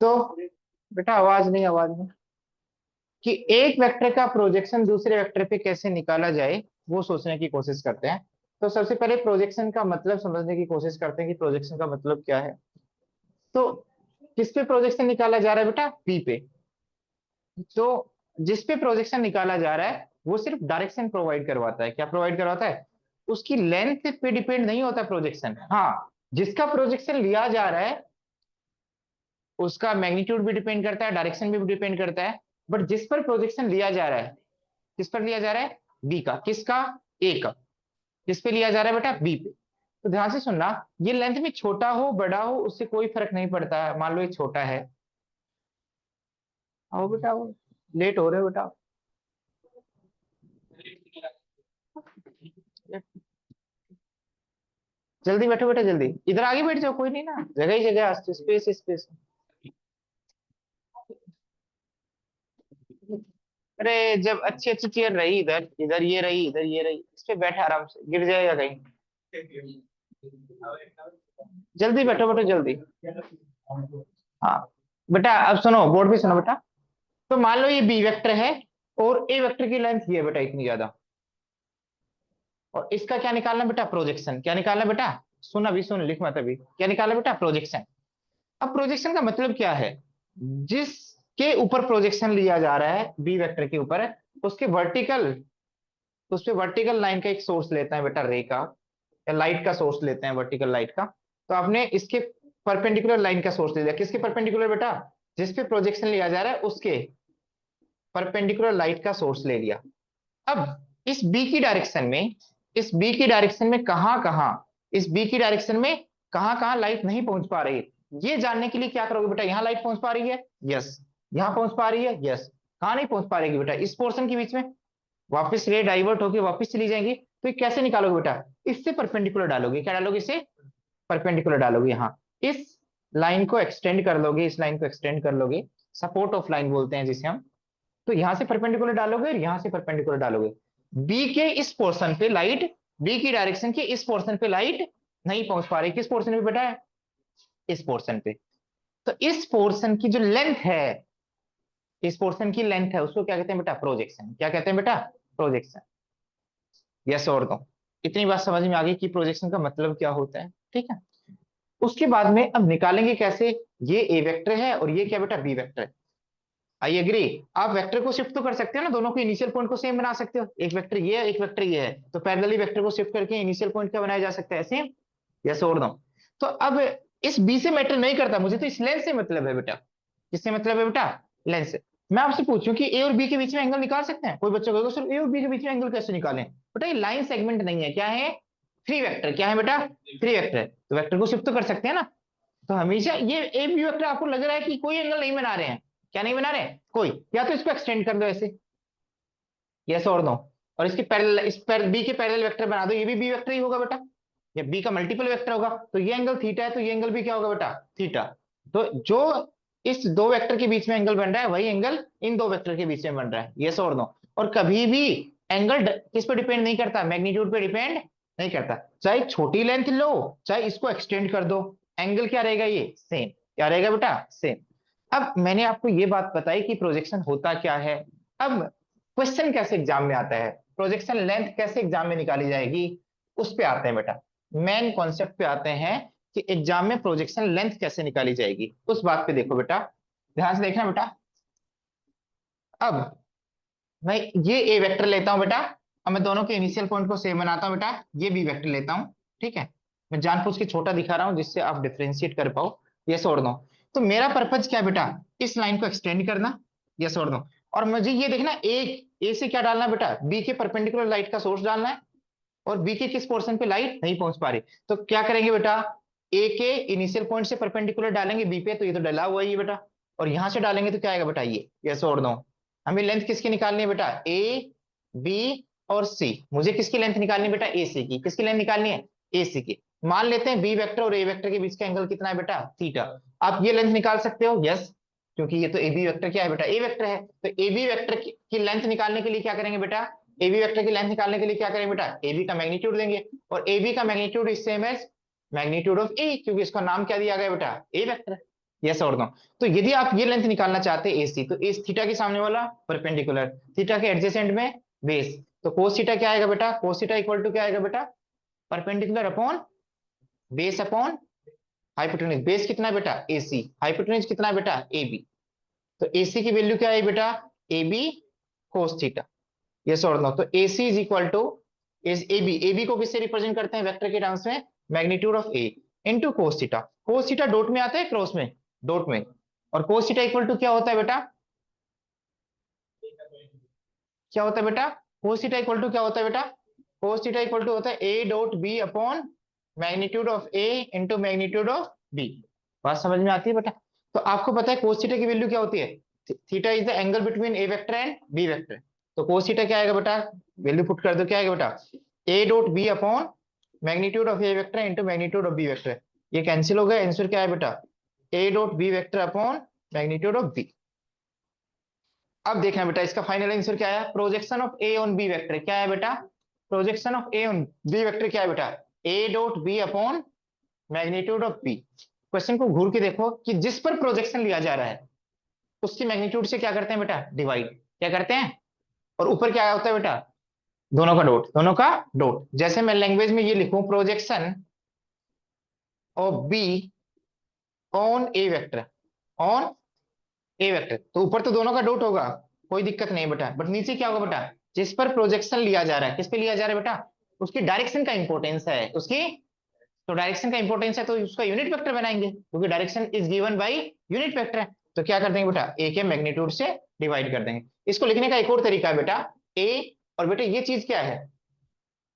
तो बेटा आवाज नहीं कि एक वेक्टर का प्रोजेक्शन दूसरे वेक्टर पे कैसे निकाला जाए, वो सोचने की कोशिश करते हैं। तो सबसे पहले प्रोजेक्शन का मतलब समझने की कोशिश करते हैं कि प्रोजेक्शन का मतलब क्या है। तो किस पे प्रोजेक्शन निकाला जा रहा है बेटा? पी पे। तो जिस पे प्रोजेक्शन निकाला जा रहा है वो सिर्फ डायरेक्शन प्रोवाइड करवाता है। क्या प्रोवाइड करवाता है? उसकी लेंथ पे डिपेंड नहीं होता प्रोजेक्शन। हाँ, जिसका प्रोजेक्शन लिया जा रहा है उसका मैग्नीट्यूड भी डिपेंड करता है, डायरेक्शन भी डिपेंड करता है। बट जिस पर प्रोजेक्शन लिया जा रहा है, किस पर लिया जा रहा है? बी का। किसका? ए का। किस पे लिया जा रहा है बेटा? बी पे। तो ध्यान से सुनना, ये लेंथ में छोटा हो बड़ा हो उससे कोई फर्क नहीं पड़ता है। मान लो ये छोटा है, आओ बेटा आओ, लेट हो रहे हो बेटा। जल्दी बैठो बेटा, जल्दी इधर आगे बैठ जाओ, कोई नहीं ना, जगह ही जगह, आज तो स्पेस स्पेस। अरे जब अच्छी अच्छी चेयर रही, इधर इधर ये रही, इधर ये रही, इस पे बैठे आराम से, गिर जाएगा कहीं। जल्दी बैठो बेटा जल्दी। हाँ बेटा, अब सुनो, बोर्ड भी सुनो बेटा। तो मान लो ये बी वेक्टर है और ए वेक्टर की लेंथ ये है बेटा इतनी ज्यादा, और इसका क्या निकालना बेटा? प्रोजेक्शन। क्या निकालना बेटा? सुन, अभी सुन, लिख मत अभी। क्या निकालना बेटा? प्रोजेक्शन। अब प्रोजेक्शन का मतलब क्या है? जिसके ऊपर प्रोजेक्शन लिया जा रहा है बी वेक्टर के ऊपर, उसके वर्टिकल, उस पे वर्टिकल लाइन का एक सोर्स लेते हैं बेटा, रे का या लाइट का सोर्स लेते हैं, वर्टिकल लाइट का। तो आपने इसके परपेंडिकुलर लाइन का सोर्स ले लिया। किसके परपेंडिकुलर बेटा? जिस पे प्रोजेक्शन लिया जा रहा है उसके परपेंडिकुलर लाइट का सोर्स ले लिया। अब इस बी की डायरेक्शन में, इस बी की डायरेक्शन में कहां कहां, इस बी की डायरेक्शन में कहां कहां लाइट नहीं पहुंच पा रही है, ये जानने के लिए क्या करोगे बेटा? यहां लाइट पहुंच पा रही है, यस। यहां पहुंच पा रही है, यस। कहां नहीं पहुंच पा रही बेटा? इस पोर्शन के बीच में। वापस रे डाइवर्ट होकर वापस चली जाएंगी, तो ये कैसे निकालोगे बेटा? इससे परपेंडिकुलर डालोगे। क्या डालोगे? इसे परपेंडिकुलर डालोगे। यहाँ इस लाइन को एक्सटेंड कर लोगे, इस लाइन को एक्सटेंड कर लोगे, सपोर्ट ऑफ लाइन बोलते हैं जिसे हम। तो यहां से परपेंडिकुलर डालोगे और यहां से परपेंडिकुलर डालोगे। बी के इस पोर्शन पे लाइट, बी की डायरेक्शन के इस पोर्शन पे लाइट नहीं पहुंच पा रही। किस पोर्शन पे बेटा? है इस पोर्शन पे। तो इस पोर्शन की जो लेंथ है, इस पोर्शन की लेंथ है, उसको क्या कहते हैं बेटा? प्रोजेक्शन। क्या कहते हैं बेटा? प्रोजेक्शन। यस और नो? इतनी बात समझ में आ गई कि प्रोजेक्शन का मतलब क्या होता है, ठीक है। उसके बाद में अब निकालेंगे कैसे? ये ए वेक्टर है और ये क्या बेटा? बी वेक्टर है। I agree. आप वेक्टर को शिफ्ट तो कर सकते हो ना, दोनों के इनिशियल पॉइंट को सेम बना सकते हो। एक वेक्टर ये है, एक वेक्टर ये है, तो पैरेलली वेक्टर को शिफ्ट करके इनिशियल पॉइंट क्या बनाया जा सकता है? सेम। यस और नो? तो अब इस बी से मैटर नहीं करता, मुझे तो इस लेंथ से मतलब है बेटा। किससे मतलब है बेटा? लेंथ से। मैं आपसे पूछूं कि ए और बी के बीच में एंगल निकाल सकते हैं? कोई बच्चा कहेगा सर ए और बी के बीच में एंगल कैसे निकालें? बेटा ये लाइन सेगमेंट नहीं है, क्या है? Three vector. क्या है बेटा? Three vector. तो वेक्टर को शिफ्ट तो कर सकते हैं ना। तो हमेशा ये ए बी वेक्टर आपको लग रहा है कि कोई एंगल नहीं बना रहे हैं, क्या नहीं बना रहे? कोई, या तो इसको एक्सटेंड कर दो ऐसे, यस और नो, और इसके पैरेलल, इस पर बी के पैरेलल वेक्टर बना दो, ये भी बी वेक्टर ही होगा बेटा। या बी का मल्टीपल वेक्टर होगा, तो ये एंगल थीटा है, तो ये एंगल भी क्या होगा बेटा? थीटा। तो जो इस दो वेक्टर के बीच में एंगल बन रहा है वही एंगल इन दो वेक्टर के बीच में बन रहा है, यस और नो? और कभी भी एंगल किस पे डिपेंड नहीं करता? मैग्नीट्यूड पे डिपेंड नहीं करता। चाहे छोटी लेंथ लो, चाहे इसको एक्सटेंड कर दो, एंगल क्या रहेगा? ये सेम। क्या रहेगा बेटा? सेम। अब मैंने आपको ये बात बताई कि प्रोजेक्शन होता क्या है। अब क्वेश्चन कैसे एग्जाम में आता है, प्रोजेक्शन लेंथ कैसे एग्जाम में निकाली जाएगी, उस पे आते हैं बेटा। मेन कॉन्सेप्ट पे आते हैं कि एग्जाम में प्रोजेक्शन लेंथ कैसे निकाली जाएगी, उस बात पे देखो बेटा, ध्यान से देखना बेटा। अब मैं ये ए वेक्टर लेता हूं बेटा, और मैं दोनों के इनिशियल पॉइंट को सेम बनाता हूं बेटा। ये बी वेक्टर लेता हूं, ठीक है। मैं जानबूझ के छोटा दिखा रहा हूं जिससे आप डिफ्रेंशिएट कर पाओ, यस और नो? तो मेरा पर्पज क्या है बेटा? इस लाइन को एक्सटेंड करना, यस और नो? और मुझे ये देखना ए से क्या डालना बेटा? बी के परपेंडिकुलर लाइट का सोर्स डालना है, और बी के किस पोर्शन पे लाइट नहीं पहुंच पा रही। तो क्या करेंगे बेटा? ए के इनिशियल पॉइंट से परपेंडिकुलर डालेंगे बी पे, तो ये तो डला हुआ ही है बेटा। और यहां से डालेंगे तो क्या आएगा बेटा? ये, यस और नो? हमें लेंथ किसकी निकालनी है बेटा? ए, बी और सी। मुझे किसकी लेंथ निकालनी है बेटा? ए सी की। किसकी लेंथ निकालनी है? ए सी की। मान लेते हैं बी वेक्टर और ए वेक्टर के बीच का एंगल कितना है बेटा? थीटा। आप ये लेंथ निकाल सकते हो, यस, क्योंकि ये तो ए बी वेक्टर क्या है बेटा? ए वेक्टर है। तो ए बी वेक्टर की लेंथ निकालने के लिए क्या करेंगे बेटा? ए बी वेक्टर की लेंथ निकालने के लिए क्या करेंगे बेटा? ए बी का मैग्नीट्यूड लेंगे, और ए बी का magnitude is same as magnitude of A, क्योंकि इसका नाम क्या दिया गया बेटा, ए वेक्टर। यस और नो। तो यदि आप ये लेंथ निकालना चाहते हैं एसी, तो एस थीटा के सामने वाला परपेंडिकुलर, थीटा के एडजेसेंट में बेस, तो कोस थीटा क्या आएगा बेटा, कोस थीटा इक्वल टू क्या आएगा बेटा, perpendicular upon base upon hypotenuse. Base कितना है बेटा, एसी, हाइपोटेन्यूज कितना है बेटा, एबी। तो एसी की वैल्यू क्या है बेटा, एबी कोस थीटा। यस और नो। तो AC is equal to is AB, AB को किससे रिप्रेजेंट करते हैं वेक्टर के टर्म्स में, magnitude of A into cos theta. Cos theta dot में आता है क्रॉस में, डॉट में, और कोस थीटा इक्वल टू क्या होता है बेटा, क्या होता है बेटा, कोस थीटा इक्वल टू क्या होता है बेटा, कोस थीटा इक्वल टू होता है A dot B upon magnitude of A into magnitude of B. बात समझ में आती है बेटा। तो आपको पता है कोस थीटा की वैल्यू क्या होती है, theta is the angle between A vector and B vector. तो कोस थीटा क्या आएगा बेटा, वैल्यू पुट कर दो, क्या आएगा बेटा, A dot B upon magnitude of A vector into magnitude of B vector. ये कैंसिल हो गया, आंसर क्या है बेटा, A dot B vector upon magnitude of B. अब देखना बेटा इसका फाइनल आंसर क्या है, projection of A on B vector क्या है बेटा, projection of A on B vector क्या है बेटा, A dot B upon magnitude of B. Question को घूर के देखो कि जिस पर प्रोजेक्शन लिया जा रहा है उसकी मैग्नीट्यूड से क्या करते हैं बेटा, डिवाइड, क्या करते हैं, और ऊपर क्या होता है बेटा, दोनों का डॉट, दोनों का डॉट। जैसे मैं लैंग्वेज में ये लिखूं, projection of B on A vector, on A vector, तो ऊपर तो दोनों का डॉट होगा, कोई दिक्कत नहीं बेटा, बट नीचे क्या होगा बेटा, जिस पर प्रोजेक्शन लिया जा रहा है, किस पे लिया जा रहा है बेटा, उसकी डायरेक्शन का इंपॉर्टेंस है, उसकी, तो डायरेक्शन का इंपॉर्टेंस है तो उसका यूनिट वेक्टर बनाएंगे, क्योंकि direction is given by unit vector है। तो क्या कर देंगे बेटा, ए के मैग्नीट्यूड से डिवाइड कर देंगे। इसको लिखने का एक और तरीका है बेटा, ए, और बेटा ये चीज क्या है,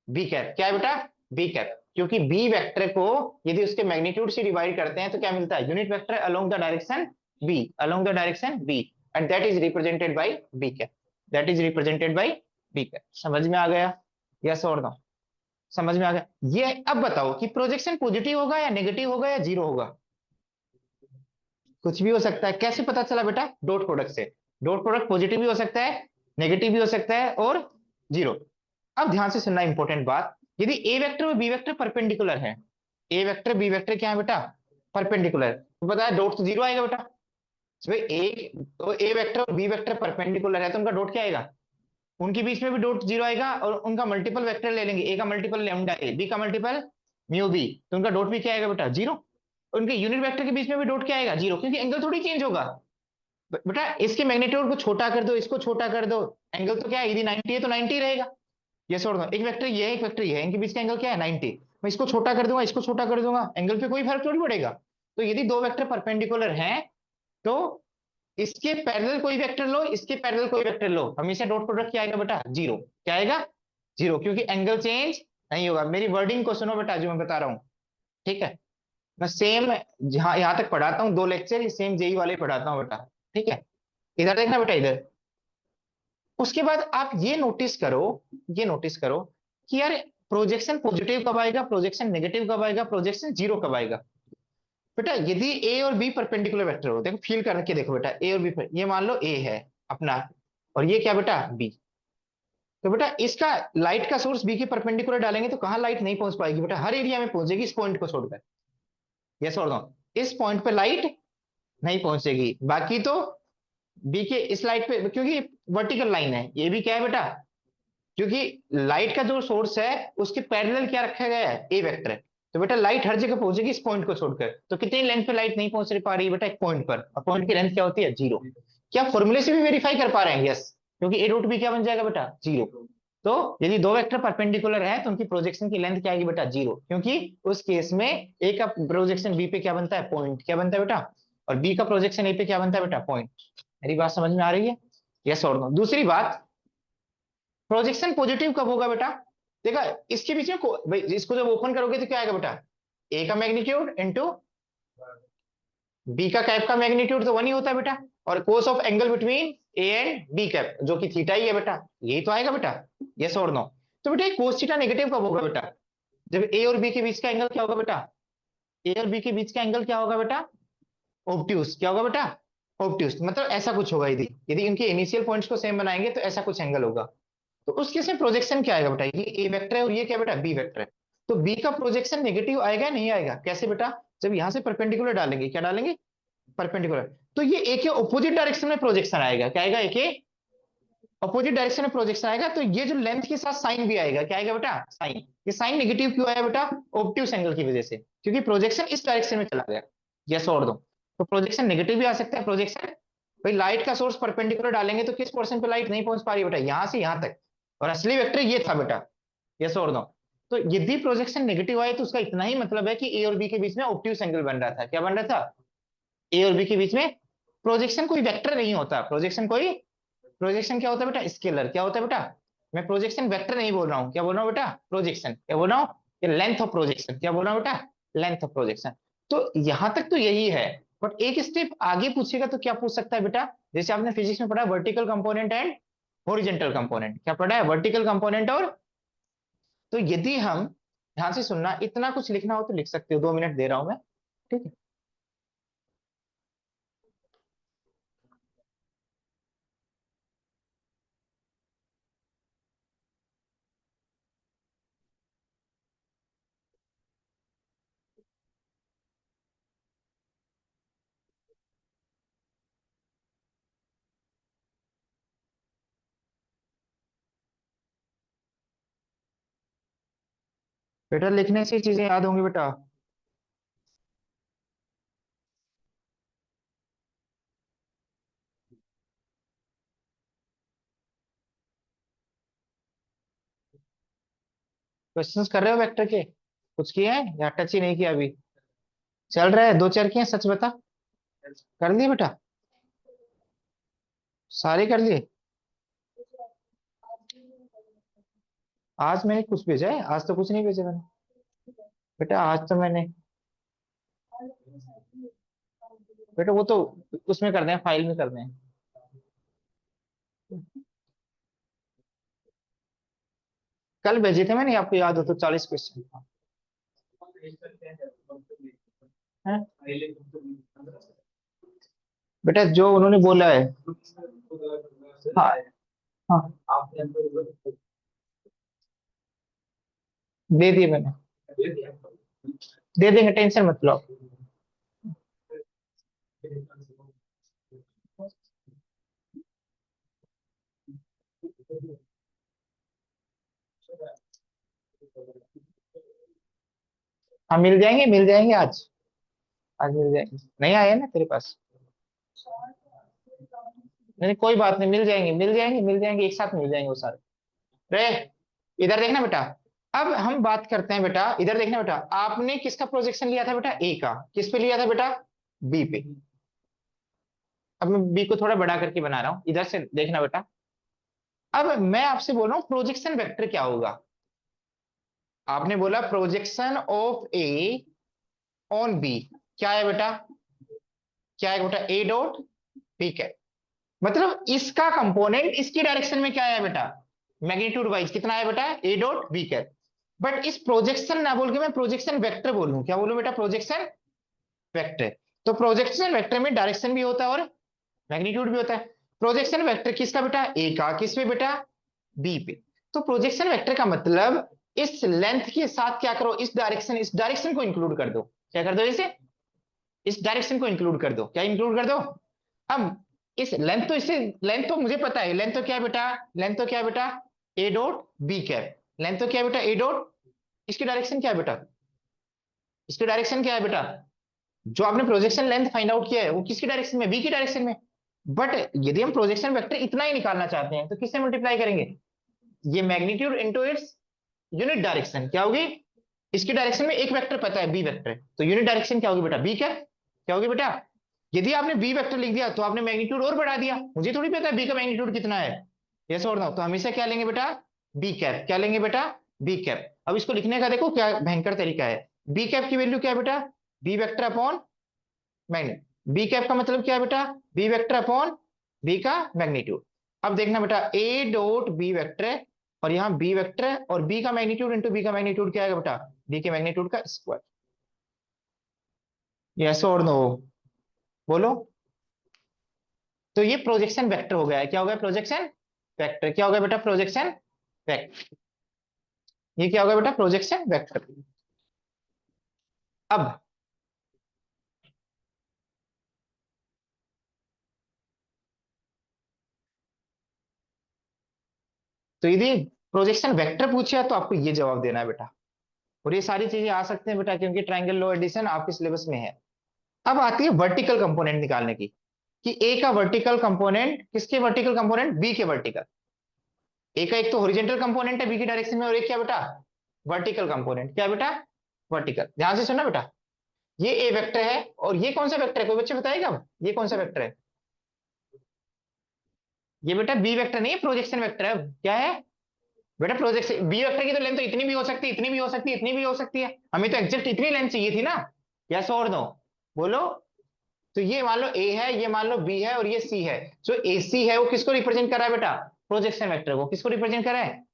बी कैप, क्या है बेटा, बी कैप, क्योंकि बी वेक्टर को यदि उसके मैग्नीट्यूड से डिवाइड करते हैं तो क्या मिलता है, unit vector along the direction B, along the direction B, and that is represented by B cap, that is represented by B cap. समझ में आ गया, यस और नो, समझ में आ गया। ये अब बताओ कि प्रोजेक्शन पॉजिटिव होगा या नेगेटिव होगा या जीरो होगा, कुछ भी हो सकता है। कैसे पता चला बेटा, डॉट प्रोडक्ट से। डॉट प्रोडक्ट पॉजिटिव भी हो सकता है, नेगेटिव भी हो सकता है, और जीरो। अब ध्यान से सुनना इंपॉर्टेंट बात, यदि ए वेक्टर और बी वेक्टर परपेंडिकुलर है, ए वेक्टर बी वेक्टर क्या है बेटा, परपेंडिकुलर, तो पता है डॉट तो जीरो आएगा बेटा। तो ए वेक्टर और बी वेक्टर परपेंडिकुलर है तो उनका डॉट क्या आएगा, उनके बीच में भी डॉट जीरो आएगा, और उनका मल्टीपल वेक्टर ले लेंगे, ए का मल्टीपल लैम्डा ए, बी का मल्टीपल म्यू बी, तो उनका डॉट भी क्या आएगा बेटा, जीरो। उनके यूनिट वेक्टर के बीच में भी डॉट क्या आएगा, जीरो, क्योंकि एंगल थोड़ी चेंज होगा बेटा। इसके मैग्नीट्यूड को छोटा कर दो, इसको छोटा कर दो, एंगल तो क्या है, यदि 90 है तो 90 रहेगा। ये छोड़ दो, एक वेक्टर ये है, एक वेक्टर ये है, इनके बीच का एंगल क्या है, 90। मैं इसको छोटा कर दूंगा, इसको छोटा कर दूंगा, एंगल पे कोई फर्क थोड़ी पड़ेगा। तो यदि दो वेक्टर परपेंडिकुलर हैं तो इसके पैरेलल कोई वेक्टर लो, इसके पैरेलल कोई वेक्टर लो, हमेशा डॉट प्रोडक्ट क्या आएगा बेटा, जीरो। क्या आएगा, जीरो, क्योंकि एंगल चेंज नहीं होगा। मेरी वर्डिंग को सुनो बेटा जो मैं बता रहा हूँ, ठीक है। मैं सेम जहां यहां तक पढ़ाता हूँ, दो लेक्चर सेम जेई वाले पढ़ाता हूँ बेटा, ठीक है। इधर देखना बेटा, इधर। उसके बाद आप ये नोटिस करो, ये नोटिस करो कि यार प्रोजेक्शन पॉजिटिव कब आएगा, प्रोजेक्शन नेगेटिव कब आएगा, प्रोजेक्शन जीरो कब आएगा। बेटा यदि ए और बी परपेंडिकुलर वेक्टर हो, देखो फील करके देखो बेटा, ए और बी, ये मान लो ए है अपना, और ये क्या बेटा, बी। तो बेटा इसका लाइट का सोर्स बी के परपेंडिकुलर डालेंगे तो कहां लाइट नहीं पहुंच पाएगी बेटा, हर एरिया में पहुंचेगी इस पॉइंट को छोड़कर। यस और नो, इस पॉइंट पे लाइट नहीं पहुंचेगी, बाकी तो बी के इस लाइट पे, क्योंकि वर्टिकल लाइन है, ये भी क्या है बेटा, क्योंकि लाइट का जो सोर्स है उसके पैरेलल क्या रखा गया है, ए वेक्टर है। तो बेटा लाइट हर जगह पहुंचेगी इस पॉइंट को छोड़कर। तो कितनी लेंथ पे लाइट नहीं पहुंच पा रही है बेटा, एक पॉइंट पर, और पॉइंट की लेंथ क्या होती है, जीरो। क्या फॉर्मूले से भी वेरीफाई कर पा रहे हैं, यस, क्योंकि ए डॉट बी क्या बन जाएगा बेटा, जीरो। तो यदि दो वेक्टर परपेंडिकुलर है तो उनकी प्रोजेक्शन की लेंथ क्या आएगी बेटा, जीरो, क्योंकि उस केस में ए का प्रोजेक्शन बी पे क्या बनता है, पॉइंट, क्या बनता है बेटा, और बी का प्रोजेक्शन ए पे क्या बनता है बेटा, पॉइंट। मेरी बात समझ में आ रही है, यस और नो। दूसरी बात, प्रोजेक्शन पॉजिटिव कब होगा बेटा, देखा इसके बीच में भाई इसको जब ओपन करोगे तो क्या आएगा बेटा, ए का मैग्नीट्यूड इंटू बी का कैप का मैग्नीट्यूड, तो वन ही होता है बेटा, और cos of angle between A and B cap जो कि थीटा ही है बेटा, यही तो आएगा बेटा, यस और नो। तो बेटा कोस थीटा नेगेटिव कब होगा बेटा, जब ए और बी के बीच का एंगल क्या होगा बेटा, ए और बी के बीच का एंगल क्या होगा बेटा, ऑब्ट्यूस, क्या होगा बेटा, ऑब्ट्यूस, मतलब ऐसा कुछ होगा, यदि यदि इनके इनिशियल पॉइंट्स को सेम बनाएंगे तो ऐसा कुछ एंगल होगा। तो उस केस में प्रोजेक्शन क्या आएगा बेटा, ये ए वेक्टर है और ये क्या बेटा, बी वेक्टर है। तो बी का प्रोजेक्शन नेगेटिव आएगा नहीं आएगा? कैसे बेटा? जब यहां से परपेंडिकुलर डालेंगे, क्या डालेंगे? परपेंडिकुलर, तो ये एक ही ऑपोजिट डायरेक्शन में प्रोजेक्शन आएगा। क्या आएगा? एक ही अपोजिट डायरेक्शन में प्रोजेक्शन आएगा, तो ये जो लेंथ के साथ साइन भी आएगा। क्या आएगा बेटा? साइन। ये साइन नेगेटिव क्यों आया बेटा? ऑब्ट्यूस एंगल की वजह से, क्योंकि प्रोजेक्शन इस डायरेक्शन में चला गया। यस और दो, तो प्रोजेक्शन नेगेटिव भी आ सकता है। प्रोजेक्शन, भाई लाइट का सोर्स परपेंडिकुलर डालेंगे तो किस पोर्शन पे लाइट नहीं पहुंच पा रही बेटा? यहां से यहां तक, और असली वेक्टर ये था बेटा। यस और दो, तो यदि प्रोजेक्शन नेगेटिव आए तो उसका इतना ही मतलब है कि ए और बी के बीच में ऑब्ट्यूस एंगल बन रहा था। क्या बन रहा था? ए और बी के बीच में। प्रोजेक्शन कोई वेक्टर नहीं होता, प्रोजेक्शन क्या होता है बेटा? स्केलर। क्या होता है बेटा? मैं प्रोजेक्शन वेक्टर नहीं बोल रहा हूं, क्या बोल रहा हूं बेटा? प्रोजेक्शन। क्या बोल रहा हूं? ये लेंथ ऑफ प्रोजेक्शन। क्या बोल रहा हूं बेटा? Length of projection. तो यहां तक तो यही है, बट एक स्टेप आगे पूछेगा तो क्या पूछ सकता है बेटा? जैसे आपने फिजिक्स में पढ़ा vertical component and horizontal component. क्या पढ़ा है? वर्टिकल कंपोनेंट और, तो यदि हम, ध्यान से सुनना, इतना कुछ लिखना हो तो लिख सकते हो, 2 मिनट दे रहा हूं मैं, ठीक है? बेटा लिखने से चीजें याद होंगी बेटा। क्वेश्चंस कर रहे हो वेक्टर के? कुछ किए हैं या टच ही नहीं किया अभी? चल रहा है, 2 4 किए हैं, सच बता। कर लिए बेटा? सारे कर लिए? आज मैंने कुछ भेजा है? आज तो कुछ नहीं भेजा मैंने बेटा। आज तो मैंने, बेटा वो तो उसमें कर दें, फाइल में कर दें। कल भेजे थे मैंने, आपको याद हो तो, 40 क्वेश्चन है बेटा, जो उन्होंने बोला है। हाँ हाँ, दे दिए मैंने, दे देंगे, टेंशन मत लो। हाँ मिल जाएंगे, मिल जाएंगे आज। आज मिल जाएंगे, नहीं आए ना तेरे पास? नहीं कोई बात नहीं, मिल जाएंगे, मिल जाएंगे, मिल जाएंगे, एक साथ मिल जाएंगे वो सारे। रे, इधर देखना बेटा। अब हम बात करते हैं बेटा, इधर देखना बेटा, आपने किसका प्रोजेक्शन लिया था बेटा? ए का। किस पे लिया था बेटा? बी पे। अब मैं बी को थोड़ा बड़ा करके बना रहा हूं, इधर से देखना बेटा। अब मैं आपसे बोल रहा हूं प्रोजेक्शन वेक्टर क्या होगा? आपने बोला projection of A on B. क्या है बेटा? क्या है बेटा? A dot B cap. मतलब इसका कंपोनेंट इसकी डायरेक्शन में क्या है बेटा? मैग्नीट्यूड वाइज कितना है बेटा? A dot B cap. But इस प्रोजेक्शन ना बोल के मैं प्रोजेक्शन वेक्टर बोलूं, क्या बोलूं बेटा? Projection vector. तो प्रोजेक्शन वेक्टर में डायरेक्शन भी होता है और मैग्नीट्यूड भी होता है। प्रोजेक्शन वेक्टर किसका बेटा? ए का। किस पे बेटा? बी पे। तो प्रोजेक्शन वेक्टर का मतलब, इस लेंथ के साथ क्या करो? इस डायरेक्शन को इंक्लूड कर दो। क्या कर दो? इसे, इस डायरेक्शन को इंक्लूड कर दो। क्या इंक्लूड कर दो? अब इस लेंथ तो, इससे लेंथ तो मुझे पता है, लेंथ तो क्या है बेटा? लेंथ तो क्या है बेटा? A dot B cap. Length तो क्या है बेटा? ए डॉट, इसकी डायरेक्शन क्या है बेटा? इसकी डायरेक्शन क्या है बेटा? जो आपने प्रोजेक्शन लेंथ फाइंड आउट किया है वो किसकी डायरेक्शन में? बी की डायरेक्शन में। बट यदि हम प्रोजेक्शन वेक्टर इतना ही निकालना चाहते हैं तो किससे मल्टीप्लाई करेंगे? ये magnitude into its unit direction. क्या होगी? इसकी डायरेक्शन में एक वेक्टर पता है, बी वेक्टर, तो यूनिट डायरेक्शन क्या होगी बेटा? बी क्या, क्या होगी बेटा? यदि आपने बी वेक्टर लिख दिया तो आपने मैग्नीट्यूड और बढ़ा दिया। मुझे थोड़ी पता है बी का मैग्नीट्यूड कितना है। यस और नो, तो हमेशा क्या लेंगे बेटा? B cap. क्या लेंगे बेटा? B cap. अब इसको लिखने का देखो क्या भयंकर तरीका है। बी कैप की वैल्यू क्या है बेटा? B vector upon magnitude. B cap का मतलब क्या है बेटा? बी वेक्टर अपॉन बी का मैग्नीट्यूड। अब देखना बेटा, ए डॉट बी वेक्टर है और यहाँ बी वेक्टर है, और बी का मैग्नीट्यूड इंटू बी का मैग्नीट्यूड क्या आएगा बेटा? बी के मैग्नीट्यूड का स्क्वायर। यस और नो, बोलो। तो ये प्रोजेक्शन वेक्टर हो गया है। क्या हो गया? Projection vector. क्या हो गया बेटा? Projection vector. ये क्या होगा बेटा, प्रोजेक्शन वेक्टर। अब तो यदि प्रोजेक्शन वेक्टर पूछा तो आपको ये जवाब देना है बेटा। और ये सारी चीजें आ सकते हैं बेटा, क्योंकि ट्रायंगल लॉ एडिशन आपके सिलेबस में है। अब आती है वर्टिकल कंपोनेंट निकालने की, कि ए का वर्टिकल कंपोनेंट किसके वर्टिकल कंपोनेंट, बी के वर्टिकल। ए का एक तो हॉरिजॉन्टल कंपोनेंट है बी की डायरेक्शन में, और एक क्या बेटा, वर्टिकल कंपोनेंट। क्या बेटा, वर्टिकल। ध्यान से सुनना बेटा, ये ए वेक्टर है और ये कौन सा वेक्टर है, कोई बच्चे बताएगा अब ये कौन सा वेक्टर है। ये बेटा बी वेक्टर नहीं है, प्रोजेक्शन वेक्टर है। क्या है बेटा, प्रोजेक्शन। बी वेक्टर की तो लेंथ तो इतनी भी हो सकती है, इतनी भी हो सकती है, इतनी भी हो सकती है। हमें तो एग्जैक्ट इतनी लेंथ चाहिए थी ना। यस और नो, बोलो। तो ये मान लो ए है, ये मान लो बी है, और ये सी है। जो ए सी है वो किसको रिप्रेजेंट कर रहा है बेटा, प्रोजेक्शन वेक्टर को। किसको रिप्रेजेंट कर रहा है,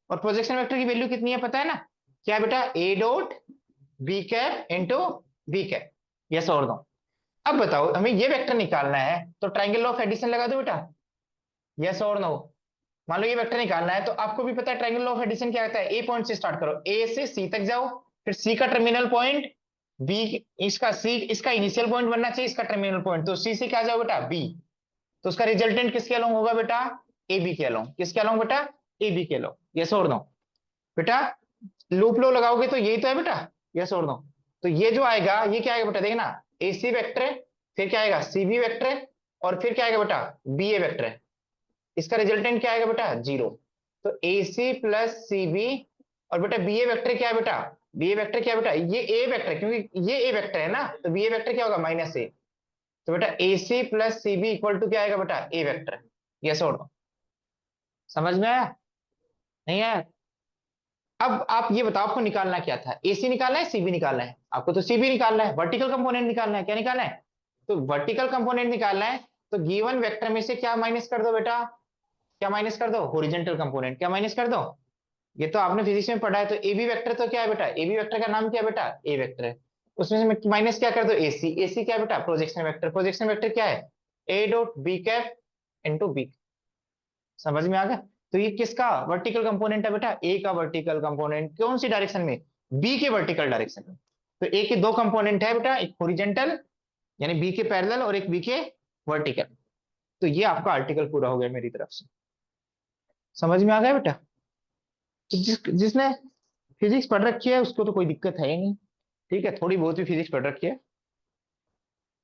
और प्रोजेक्शन वेक्टर की वैल्यू कितनी है पता है ना, क्या है बेटा, A dot B cap into B cap. Yes और नो। अब बताओ हमें ये वेक्टर निकालना है, तो ट्राइंगल लॉ ऑफ एडिशन लगा दो बेटा। यस और नो। मान लो ये वेक्टर निकालना है, तो आपको भी पता है ट्रायंगल ऑफ एडिशन क्या होता है, ए पॉइंट से स्टार्ट करो, ए से सी तक जाओ, फिर सी का टर्मिनल पॉइंट बी, इसका सी, इसका इनिशियल पॉइंट बनना चाहिए, इसका टर्मिनल पॉइंट, तो सी से क्या जाओ बेटा, बी। तो उसका रिजल्टेंट किसके अलोंग होगा बेटा, ए बी के अलोंग। किसके अलोंग बेटा, ए बी के अलोंग। यस और नो बेटा। लूप लो लगाओगे तो यही तो है बेटा। यस और नो। तो ये जो आएगा ये क्या आएगा बेटा, देखना, ए सी वेक्टर है, फिर क्या आएगा सी बी वेक्टर है, और फिर क्या आएगा बेटा, बी ए वेक्टर है। इसका रिजल्टेंट क्या आएगा बेटा, जीरो। तो ए सी प्लस सी बी, और बेटा बी ए वेक्टर क्या है बेटा, बी ए वेक्टर क्या है बेटा, ये ए वेक्टर, क्योंकि ये ए वेक्टर है ना, तो बी ए वेक्टर क्या होगा, माइनस ए। तो बेटा A C plus C B equal to क्या आएगा बेटा, ए वेक्टर। यस और नो। समझ में आया, नहीं आया। अब आप ये बताओ आपको निकालना क्या था, ए सी निकालना है, सी बी निकालना है, आपको तो सी बी निकालना है, वर्टिकल कंपोनेंट निकालना है। क्या निकालना है, तो वर्टिकल कंपोनेंट निकालना है। तो गिवन वेक्टर में से क्या माइनस कर दो बेटा, क्या माइनस कर दो, हॉरिजॉन्टल कंपोनेंट। क्या माइनस कर दो, ये तो आपने फिजिक्स में पढ़ा है। तो ए बी वेक्टर तो क्या है बेटा, ए बी वेक्टर का नाम क्या है बेटा, ए वेक्टर है। उसमें से माइनस क्या कर दो, ए सी। ए सी क्या है बेटा, प्रोजेक्शन वेक्टर। प्रोजेक्शन वेक्टर क्या है, A dot B cap into B. समझ में आ गया। तो ये किसका वर्टिकल कंपोनेंट है बेटा, ए का वर्टिकल कंपोनेंट। कौन सी डायरेक्शन में, बी के वर्टिकल डायरेक्शन में। तो ए के दो कंपोनेंट है बेटा, एक हॉरिजॉन्टल यानी बी के पैरेलल, और एक बी के वर्टिकल। तो ये आपका आर्टिकल पूरा हो गया मेरी तरफ से। समझ में आ गया बेटा। तो जिसने फिजिक्स पढ़ रखी है उसको तो कोई दिक्कत है ही नहीं। ठीक है, थोड़ी बहुत भी फिजिक्स पढ़ रखी है,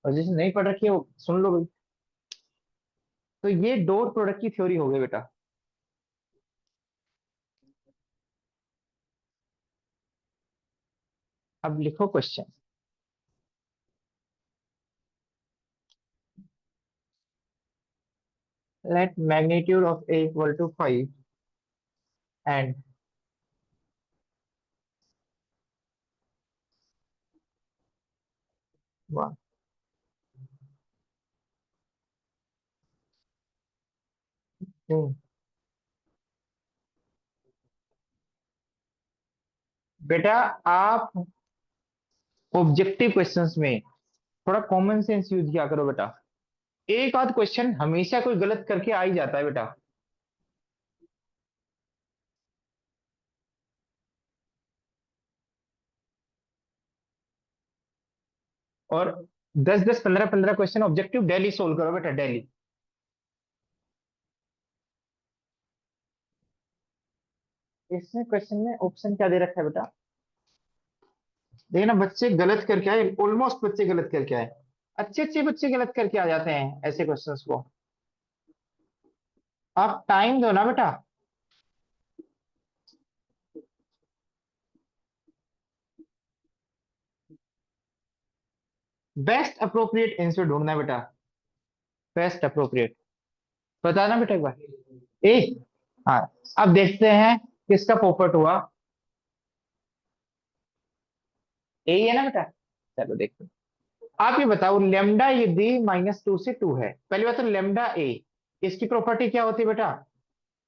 और जिसने नहीं पढ़ रखी है वो सुन लो भाई। तो ये डॉट प्रोडक्ट की थ्योरी हो गई बेटा। अब लिखो question. Let magnitude of A equal to 5 and one. बेटा आप ऑब्जेक्टिव क्वेश्चंस में थोड़ा कॉमन सेंस यूज किया करो बेटा। एक आध क्वेश्चन हमेशा कोई गलत करके आ ही जाता है बेटा। और 10-10 15-15 क्वेश्चन ऑब्जेक्टिव डेली सोल्व करो बेटा, डेली। इसमें क्वेश्चन में ऑप्शन क्या दे रखा है बेटा, देखना बच्चे गलत करके आए, ऑलमोस्ट बच्चे गलत करके आए। अच्छे अच्छे बच्चे गलत करके आ जाते हैं ऐसे क्वेश्चंस को। आप टाइम दो ना बेटा। बेस्ट अप्रोप्रिएट आंसर ढूंढना है बेटा, बेस्ट अप्रोप्रिएट। बताना बेटा एक बार। ए, हाँ। अब देखते हैं किसका पोपट हुआ। ए ही है ना बेटा, चलो देखते हैं। आप ये बताओ लेमडा यदि -2 से 2 है, पहली बात तो लेमडा ए, इसकी प्रॉपर्टी क्या होती है बेटा,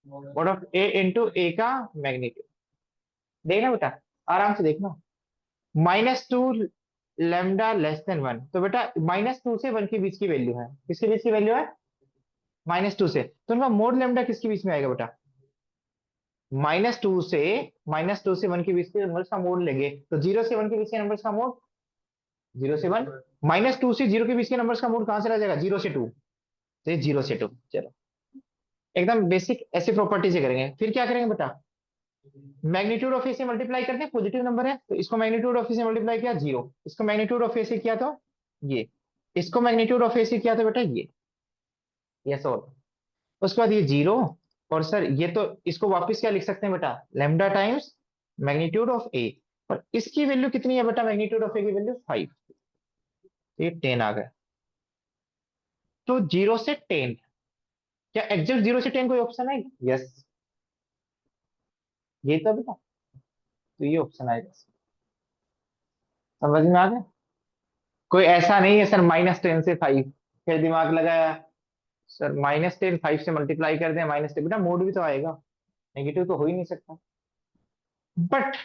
मॉड ऑफ ए इंटू ए का मैग्नीट्यूड। देखना बेटा, आराम से देखना। -2 लेमडा <1, तो बेटा -2 से 1 के बीच की वैल्यू है, किसके बीच की वैल्यू है, -2 से। तो उनका मोड लेमडा किसके बीच में आएगा बेटा, माइनस टू से वन के बीच के नंबर्स का मोड लेंगे, तो 0 से 1 के बीच के नंबर्स का मोड 0 से 1। -2 से 0 के बीच के नंबर्स का मोड कहां से रह जाएगा? 0 से 2। तो 0 से 2, चलो एकदम बेसिक ऐसे प्रॉपर्टी से करेंगे। फिर क्या करेंगे बेटा? मैग्नीट्यूड ऑफ ए से मल्टीप्लाई करते हैं, पॉजिटिव नंबर है तो इसको मैग्नीट्यूड ऑफ ए से मल्टीप्लाई किया 0, इसको मैग्नीट्यूड ऑफ ए से किया तो ये, इसको मैग्नीट्यूड ऑफ ए से किया तो बेटा ये सॉल्व। उसके बाद ये 0, और सर ये तो इसको वापस क्या लिख सकते हैं बेटा? लेमडा टाइम्स मैग्नीट्यूड ऑफ ए। और इसकी वैल्यू कितनी है बेटा? मैग्नीट्यूड ऑफ ए की वैल्यू 5, ये 10 आ गया। तो 0 से 10, क्या एग्जैक्ट 0 से 10 कोई ऑप्शन है? यस, ये तो बेटा, तो ये ऑप्शन आएगा। समझ में आ गया? कोई ऐसा नहीं है सर -10 से 5, फिर दिमाग लगाया सर -10 5 से मल्टीप्लाई कर दें, -10 बेटा मोड भी तो आएगा, नेगेटिव तो हो ही नहीं सकता। बट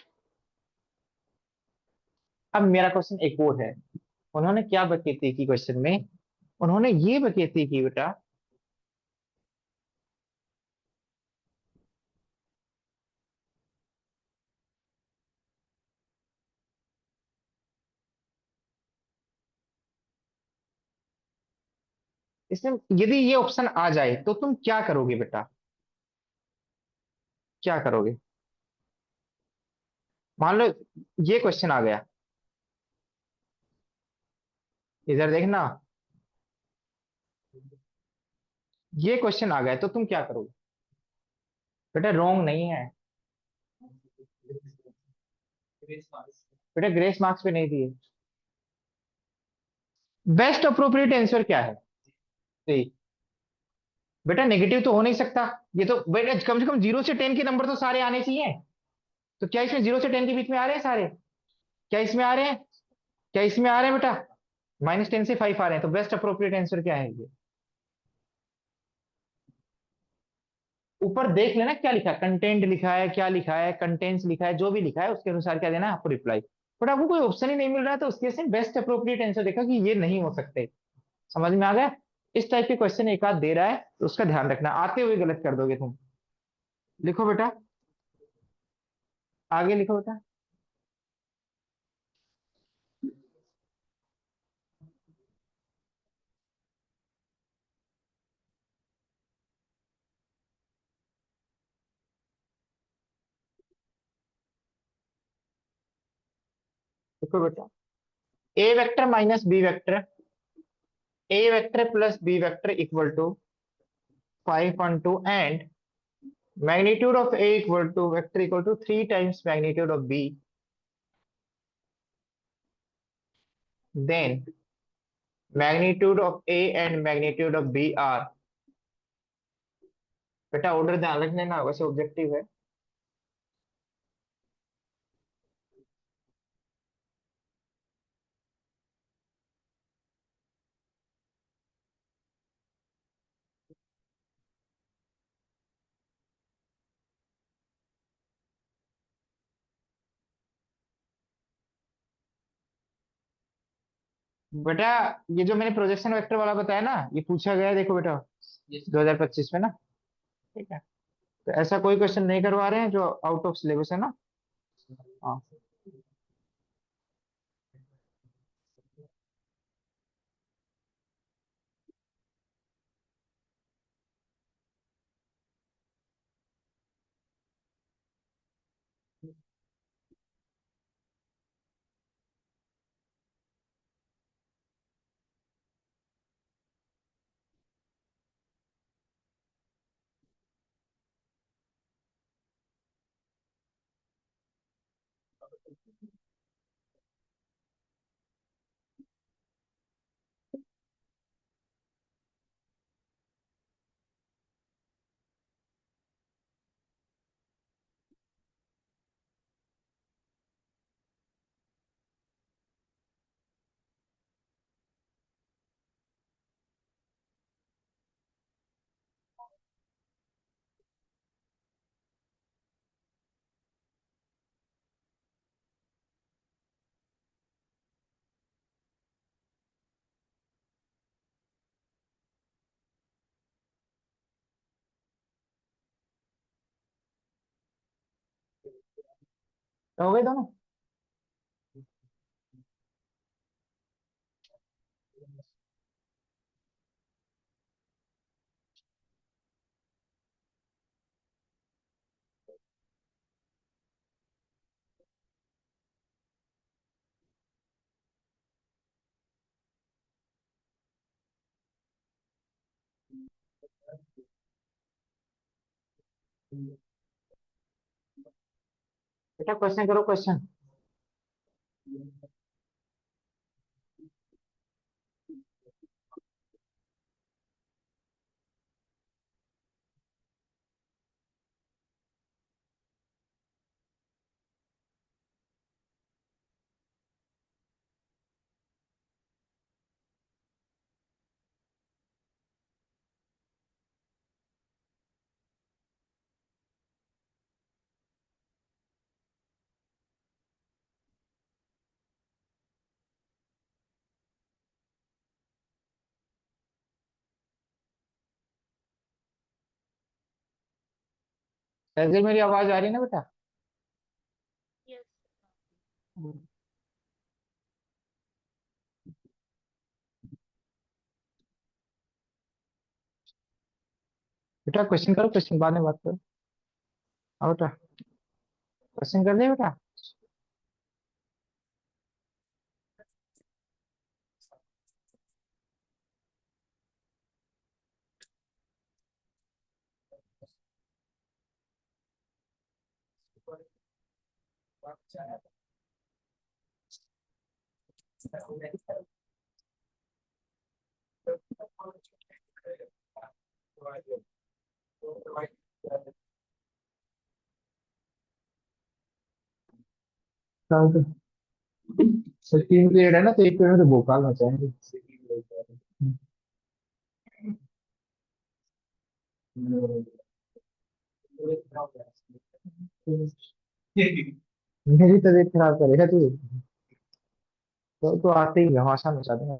अब मेरा क्वेश्चन एक और है। उन्होंने क्या बकेती की क्वेश्चन में? उन्होंने ये बकेती की बेटा, इसमें यदि ये ऑप्शन आ जाए तो तुम क्या करोगे बेटा? क्या करोगे? मान लो ये क्वेश्चन आ गया, इधर देखना, ये क्वेश्चन आ गया तो तुम क्या करोगे? बेटा रॉन्ग नहीं है, बेटा ग्रेस मार्क्स पे नहीं दिए। बेस्ट अप्रोप्रिएट आंसर क्या है? सही। बेटा नेगेटिव तो हो नहीं सकता, ये तो बेटा कम से कम 0 से 10 के नंबर तो सारे आने चाहिए। तो क्या इसमें 0 से 10 के बीच में आ रहे हैं सारे? क्या इसमें आ रहे हैं? क्या इसमें आ रहे हैं बेटा? -10 से 5 आ रहे हैं, तो बेस्ट अप्रोप्रिएट आंसर क्या है ये? ऊपर देख लेना क्या लिखा है, कंटेंट लिखा है, क्या लिखा है, कंटेंट्स लिखा है, जो भी लिखा है उसके अनुसार क्या देना है आपको रिप्लाई। बट आपको कोई ऑप्शन ही नहीं मिल रहा है, तो उसके से बेस्ट अप्रोप्रिएट आंसर देखा कि ये नहीं हो सकते। समझ में आ गया? इस टाइप के क्वेश्चन एक आध दे रहा है तो उसका ध्यान रखना, आते हुए गलत कर दोगे तुम। लिखो बेटा, आगे लिखो बेटा। लिखो बेटा, A vector minus B vector, A vector plus B vector equal to 5 on 2, and magnitude of a equal to vector equal to 3 times magnitude of b, then magnitude of a and magnitude of b are, बेटा order ध्यान रखने ना, वैसे objective है। बेटा ये जो मैंने प्रोजेक्शन वेक्टर वाला बताया ना, ये पूछा गया है देखो बेटा 2025 में ना। ठीक है, तो ऐसा कोई क्वेश्चन नहीं करवा रहे हैं जो आउट ऑफ सिलेबस है ना। हाँ, तो हो गए दोनों। बेटा क्वेश्चन करो क्वेश्चन। ऐसे मेरी आवाज आ रही है ना बेटा? बेटा क्वेश्चन करो क्वेश्चन, बाद में बात करो। आओ बेटा, क्वेश्चन कर दे बेटा। सर 3 पीरियड है ना, तो एक पीरियड में तो भोपाल मचाएंगे। मेरी तबीयत खराब करेगा तू। तो आते ही घमासान मचा देंगे।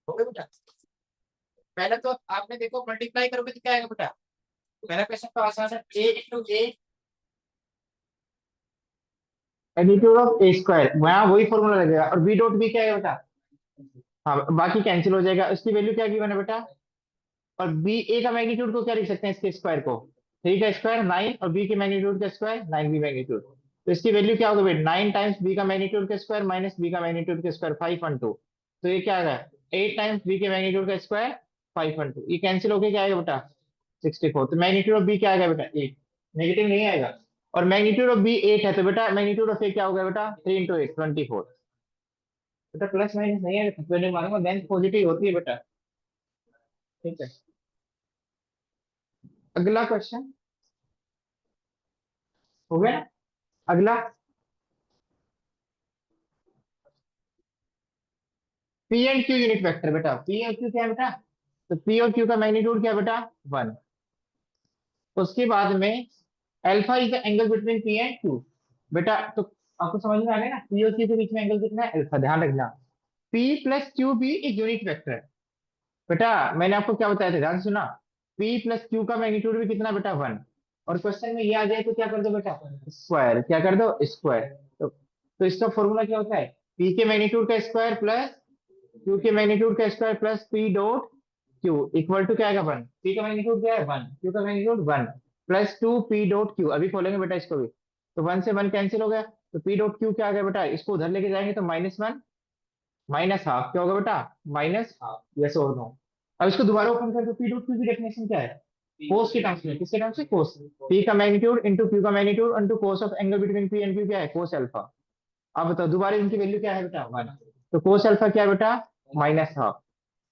हो गया बेटा। पहले तो आपने देखो मल्टीप्लाई करोगे तो क्या आएगा बेटा? पहला क्वेश्चन तो आसान है, ए इंटू ए एडिट्यूड ऑफ ए स्क्वायर, वहां वही फॉर्मूला लगेगा। और बी डॉट बी क्या है बेटा? हाँ, बाकी कैंसिल हो जाएगा। उसकी वैल्यू क्या की मैंने बेटा? और बी ए का मैग्नीट्यूड को क्या लिख सकते हैं, इसके स्क्वायर को? 3 का स्क्वायर 9, और बी के मैग्नीट्यूड का स्क्वायर 9 बी मैग्नीट्यूड। तो इसकी वैल्यू क्या होगा बेटा? 9 टाइम्स बी का मैग्नीट्यूड का स्क्वायर माइनस बी का मैग्नीट्यूड का स्क्वायर 5 1 2। तो ये क्या आएगा? 8 टाइम्स बी के मैग्नीट्यूड का स्क्वायर 5 1 2। ये कैंसिल होके क्या आएगा बेटा? 64। तो मैग्नीट्यूड ऑफ बी क्या आएगा बेटा? 8। नेगेटिव नहीं आएगा। और मैग्नीट्यूड ऑफ बी 8 है, तो बेटा मैग्नीट्यूड ऑफ ए क्या होगा बेटा? 3 × 8 24। बेटा प्लस माइनस नहीं है, तो मारूंगा लेंथ पॉजिटिव होती है बेटा। ठीक है, अगला क्वेश्चन हो गया ना? अगला, P and Q unit vector बेटा। पी और क्यू क्या है बेटा? तो पी और क्यू का मैग्नीट्यूड क्या है बेटा? 1। उसके बाद में alpha is the angle between P and Q. बेटा तो आपको समझ में आ गया ना, पी और क्यू के बीच में एंगल कितना है? अल्फा। ध्यान रखना, पी प्लस क्यू भी एक यूनिट वेक्टर है। बेटा मैंने आपको क्या बताया था, ध्यान से सुना। पी प्लस क्यू का मैग्नीट्यूड भी कितना बेटा? 1। और क्वेश्चन में ये आ जाए तो क्या कर दो बेटा? स्क्वायर। क्या कर दो? स्क्वायर। तो इसका फॉर्मूला क्या होता है? पी के मैग्नीट्यूड का स्क्वायर प्लस क्यू के मैग्नीट्यूड का square plus P dot Q equal to क्या आएगा? 1। पी का मैग्नीट्यूड क्या है? 1। क्यू का magnitude 1 plus 2 P dot Q. अभी खोलेंगे बेटा इसको भी। तो 1 से 1 कैंसिल हो गया, तो पी डॉट क्यू क्या आ गया बेटा? इसको उधर लेके जाएंगे तो -1 -½ क्या होगा बेटा? -½ यस और नो। अब इसको दोबारा ओपन कर दो। पी डॉट क्यू की डेफिनेशन क्या है? कोस के टर्म्स में। किसके टर्म्स में? कोस। पी का मैग्नीट्यूड इंटू क्यू का magnitude into cos of angle between P and Q क्या है? Cos alpha. अब बताओ दोबारा इनकी वैल्यू क्या है बेटा? 1। तो कोस अल्फा क्या है बेटा? -½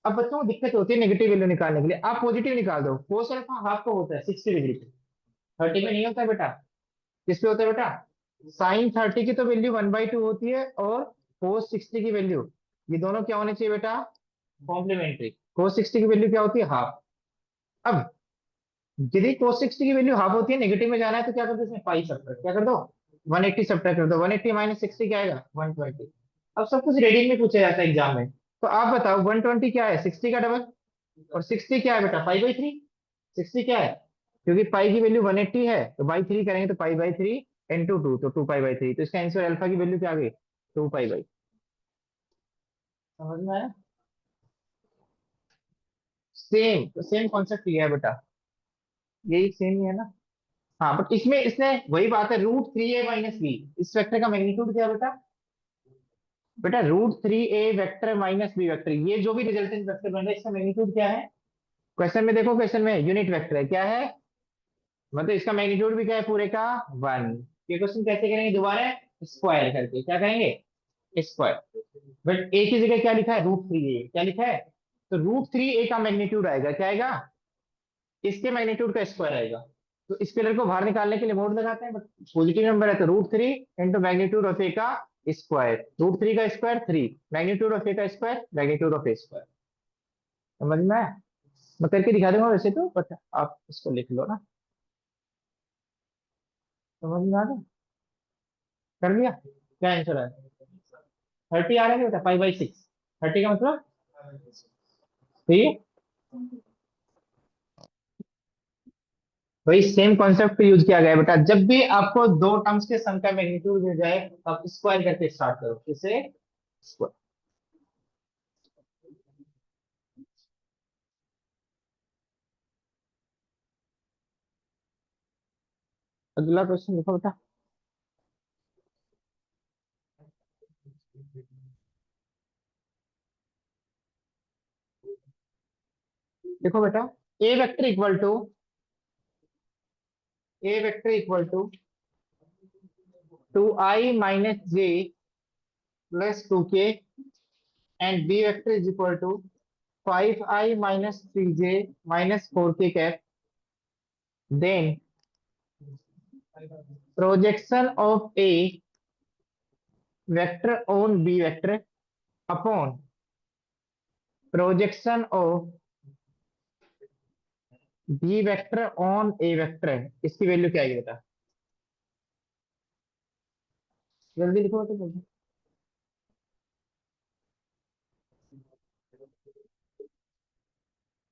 अब बच्चों को दिक्कत होती है नेगेटिव वैल्यू निकालने के लिए। आप पॉजिटिव निकाल दो। कोस अल्फा हाफ का होता है 60 डिग्री पे, 30 में नहीं होता बेटा। किस पे होता है बेटा? साइन 30 की तो वैल्यू 1/2 होती है, और cos 60 की वैल्यू, ये दोनों क्या होने चाहिए बेटा, कॉम्प्लीमेंट्री। cos 60 की वैल्यू क्या होती है, हाफ। अब यदि cos 60 की वैल्यू हाफ होती है, नेगेटिव में जाना है तो क्या कर दो, इसमें पाई सब्ट्रैक्ट, क्या कर दो, 180 सब्ट्रैक्ट कर दो, 180 माइनस 60 क्या आएगा, 120। अब सब कुछ रीडिंग में पूछा जाता है एग्जाम में, तो आप बताओ 120 क्या है, 60 का डबल, और 60 क्या है बेटा, पाई बाई थ्री। 60 क्या है, क्योंकि पाई की वैल्यू 180 है तो बाई थ्री करेंगे तो pi by three into two, तो 2 पाई बाई थ्री, तो इसका आंसर अल्फा की वैल्यू क्या आ गई, 2 पाई बाई। समझ में आया, सेम तो सेम कॉन्सेप्ट ही है बेटा, यही सेम ही है ना। हाँ बट इसमें इसने वही बात है, √3a - b, इस वेक्टर का मैग्नीट्यूड क्या है बेटा, बेटा √3a वेक्टर - b वेक्टर, ये जो भी रिजल्टेंट वेक्टर बन रहा है इसका मैग्नीट्यूड क्या है। क्वेश्चन में देखो, क्वेश्चन में यूनिट वेक्टर है, क्या है, मतलब इसका मैग्नीट्यूड भी क्या है पूरे का 1। ये क्वेश्चन कैसे करेंगे, दोबारा स्क्वायर करके, क्या करेंगे, स्क्वायर। बट ए की जगह क्या लिखा है, √3a, क्या लिखा है, तो √3a का मैग्नीट्यूड आएगा, क्या आएगा, इसके मैग्नीट्यूड का स्क्वायर आएगा। तो स्केलर को बाहर निकालने के लिए मोड लगाते हैं, बट पॉजिटिव नंबर है तो √3 इंटू मैग्नीट्यूड ऑफ ए का स्क्वायर, √3 का स्क्वायर 3, मैग्नीट्यूड ऑफ ए का square magnitude of A square. समझ में आया? मैं करके दिखा दूंगा वैसे तो, बट आप इसको लिख लो ना। समझ में आ गया, कर लिया, क्या आंसर है, 30 आ रहा है बेटा, 5/6, 30 का मतलब, सही है। वही सेम कॉन्सेप्ट पे यूज किया गया है बेटा, जब भी आपको दो टर्म्स के सम का मैग्नीट्यूड मिल जाए तो आप स्क्वायर करके स्टार्ट करो, किसे, स्क्वायर। अगला क्वेश्चन देखो बेटा, देखो बेटा, A vector equal to, A vector equal to 2i - j plus 2k, and B vector is equal to 5i - 3j minus 4k cap, then projection of A vector on B vector upon projection of B vector on A vector, इसकी value क्या आएगी बेटा, जल्दी लिखो तो जल्दी।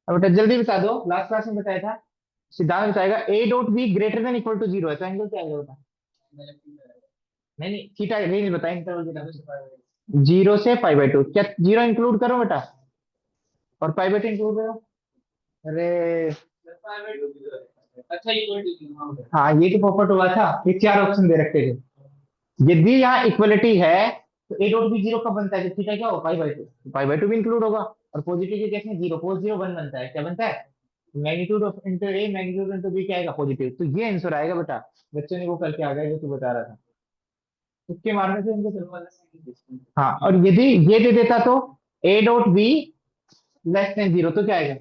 अब बेटा जल्दी बता दो, लास्ट क्लास में बताया था, सिद्धांत बताएगा A dot B greater than equal to zero है तो एंगल क्या आएगा बेटा, नहीं नहीं थीटा रेंज बताएं, इंटरवल 0 से π/2, क्या जीरो इंक्लूड करो बेटा, और π/2 इंक्लूड करो, अरे हाँ ये तो पॉपट हुआ था, ये चार ऑप्शन दे रखे थे, यदि यहाँ इक्वलिटी है तो ए डॉट बी जीरो कब बनता है, तो थीटा क्या होगा, π/2, π/2 भी इंक्लूड होगा, और पॉजिटिव के केस में जीरो, पोज जीरो वन बनता है, क्या बनता है, magnitude of into A magnitude into B क्या आएगा, पॉजिटिव, तो ये आंसर आएगा बेटा। बच्चों ने वो करके आ गया जो तू बता रहा था, उसके मारने से इनको हाँ, और यदि ये दे देता तो ए dot B less than zero तो क्या आएगा,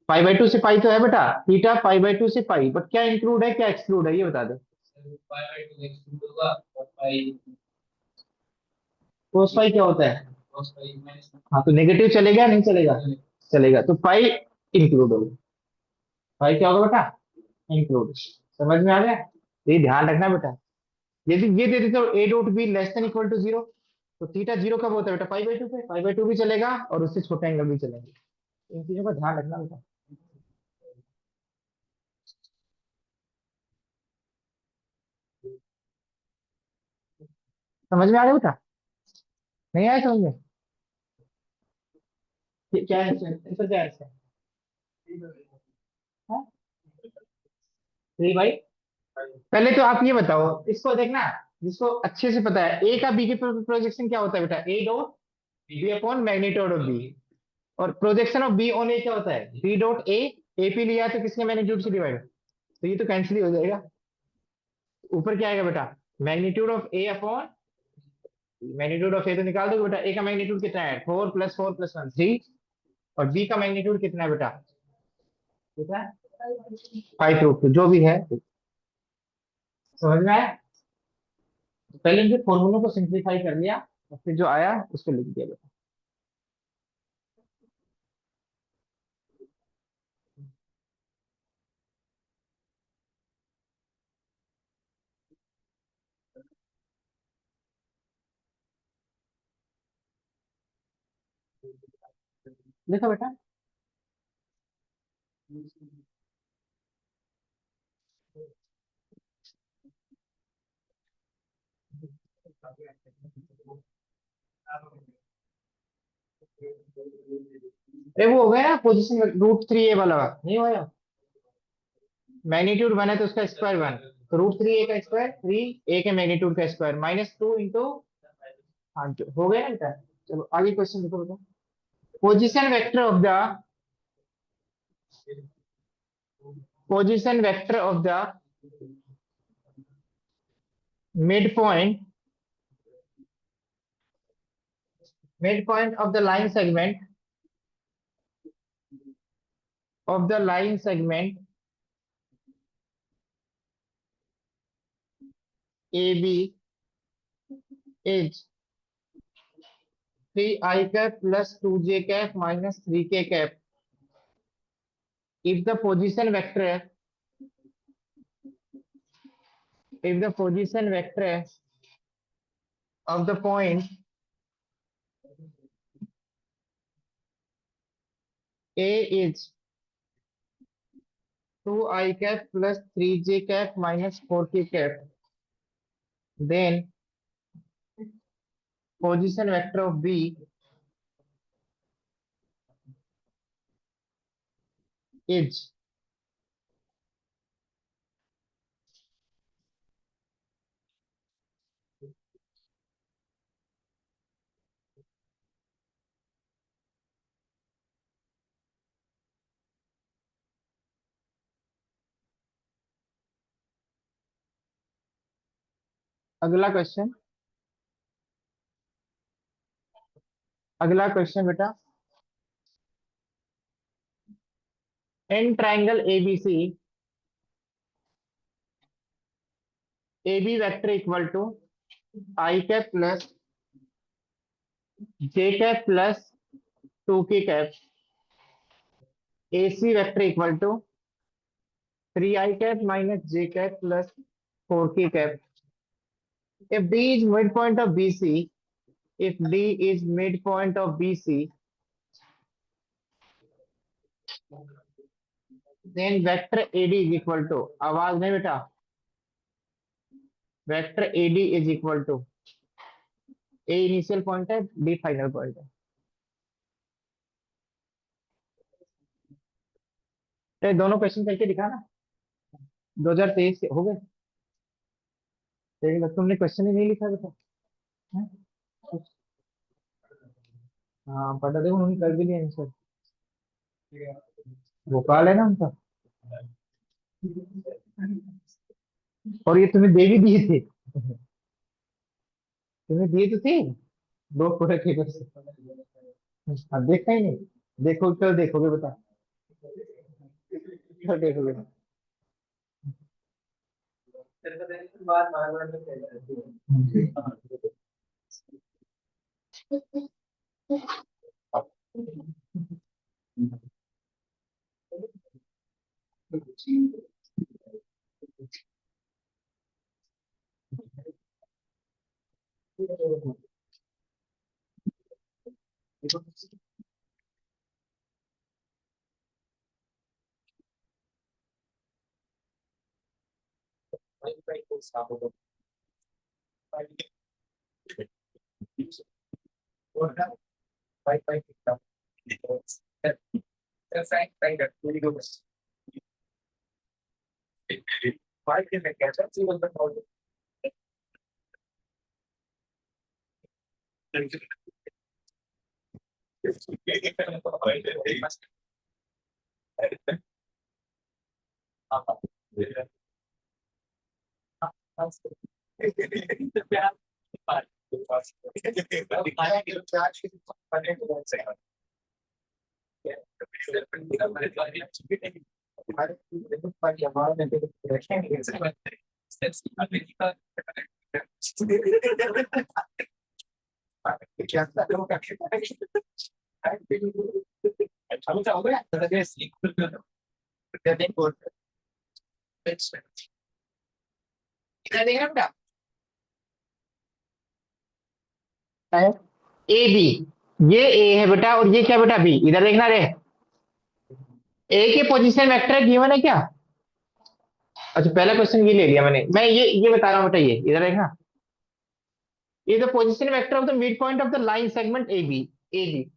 π/2 से पाई तो है बेटा, थीटा π/2 से पाई, बट क्या इंक्लूड है क्या एक्सक्लूड है ये बता दो, कोस पाई क्या होता है, हाँ तो नेगेटिव चलेगा नहीं चलेगा, चलेगा, तो पाई इंक्लूड होगा, पाई क्या होगा बेटा, इंक्लूड। समझ में आ गया, तो ये ध्यान रखना बेटा, यदि ये दे देते हो A dot B less than equal to zero, तो थीटा जीरो कब होता है बेटा, π/2 पे, π/2 भी चलेगा और उससे छोटा एंगल भी चलेंगे, इन चीजों का ध्यान रखना बेटा। समझ में आ गया बेटा, नहीं आया समझ में, क्या है आंसर, क्या है इसका, हाँ? थ्री बाई, पहले तो आप ये बताओ इसको देखना, जिसको अच्छे से पता है ए का बी के प्रोजेक्शन क्या होता है बेटा, A dot B upon magnitude of B, और projection of B on A क्या होता है, बी डॉट ए पी लिया तो किसके मैग्नीट्यूड से डिवाइड, तो ये तो कैंसिल ही हो जाएगा, ऊपर क्या आएगा बेटा, magnitude of A upon magnitude of A तो निकाल दो बेटा, ए का मैग्नीट्यूड कितना है, 4 + 4 + 1 3, और बी का मैग्नीट्यूड कितना है बेटा, कितना है 5 √2 जो भी है, समझ में आया। पहले इनके फॉर्मूलों को सिंप्लीफाई कर लिया और फिर जो आया उसको लिख दिया बेटा। लिखो बेटा। अरे वो हो गया ना पोजीशन √3a वाला, नहीं होया? मैग्नीट्यूड वन है तो उसका स्क्वायर वन, तो √3a का स्क्वायर 3a के मैग्नीट्यूड का स्क्वायर -2 इंटू, हाँ हो गया बेटा। चलो आगे क्वेश्चन लिखो बेटा। Position vector of the mid point of the line segment AB is 3i cap plus 2j cap minus 3k cap if the position vector of the point A is 2i cap plus 3j cap minus 4k cap, then position vector of B is अगला question बेटा। In triangle ABC AB vector equal to i cap plus j cap plus 2k cap, AC vector equal to 3i cap minus j cap plus 4k cap. If D is midpoint of BC, if D is midpoint of BC, then vector AD is equal to, आवाज नहीं बेटा, vector AD is equal to A initial point है, D final point है। तो ये दोनों question करके दिखाना, 2023 के हो गए। देख लो, तुमने क्वेश्चन ही नहीं लिखा बेटा। हैं? हाँ पढ़ा, देखो उन्होंने कर भी लिया आंसर। भोपाल है ना उनका, और ये तुम्हें दे भी दिए थे, तुम्हें दिए तो थे दो पूरे पेपर से। अब देखा ही नहीं, देखो कल देखोगे बेटा, कल देखोगे। ए बी, ये ए है बेटा और ये क्या बेटा बी, इधर देखना रे। ए के पोजीशन वेक्टर गिवन है क्या? अच्छा पहला क्वेश्चन ये ले लिया मैंने, मैं ये बता रहा हूँ बेटा, ये इधर देखना, ये the position vector of the mid point of the line segment A B. A B,